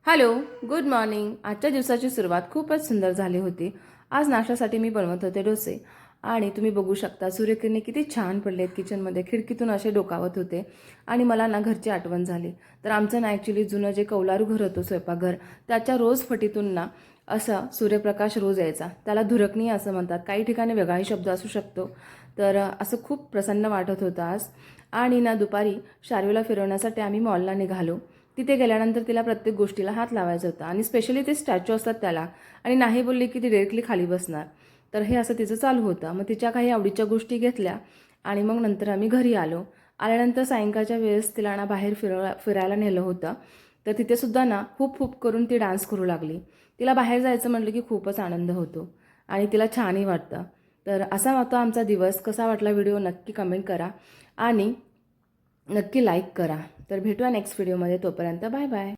Hello, good morning. आजच्या दिवसाची सुरुवात खूपच सुंदर झाली होती. आज नाश्त्यासाठी मी बनवत होते डोसे आणि तुम्ही बघू शकता सूर्यकिरणे किती छान पडलेत किचनमध्ये. खिडकीतून असे डोकावत होते आणि मला ना घरची आठवण झाली. तर आमचं ना ॲक्च्युली जुनं जे कौलारू घर होतं स्वयंपाकघर, त्याच्या रोज फटीतून ना असा सूर्यप्रकाश रोज यायचा. त्याला धुरकणी असं म्हणतात. काही ठिकाणी वेगळाही शब्द असू शकतो. तर असं खूप प्रसन्न वाटत होतं आज. आणि ना दुपारी शार्वीला फिरवण्यासाठी आम्ही मॉलला निघालो. तिथे गेल्यानंतर तिला प्रत्येक गोष्टीला हात लावायचा होता आणि स्पेशली ते स्टॅच्यू असतात त्याला, आणि नाही बोलली की ती डायरेक्टली खाली बसणार. तर हे असं तिचं चालू होतं. मग तिच्या काही आवडीच्या गोष्टी घेतल्या आणि मग नंतर आम्ही घरी आलो. आल्यानंतर सायंकाळच्या वेळेस तिला ना बाहेर फिरायला नेलं होतं. तर तिथे सुद्धा ना खूप खूप करून ती डान्स करू लागली. तिला बाहेर जायचं म्हटलं की खूपच आनंद होतो आणि तिला छानही वाटतं. तर असा होता आमचा दिवस. कसा वाटला व्हिडिओ नक्की कमेंट करा आणि नक्की लाईक करा. तर भेटूया नेक्स्ट व्हिडिओमध्ये. तोपर्यंत बाय बाय.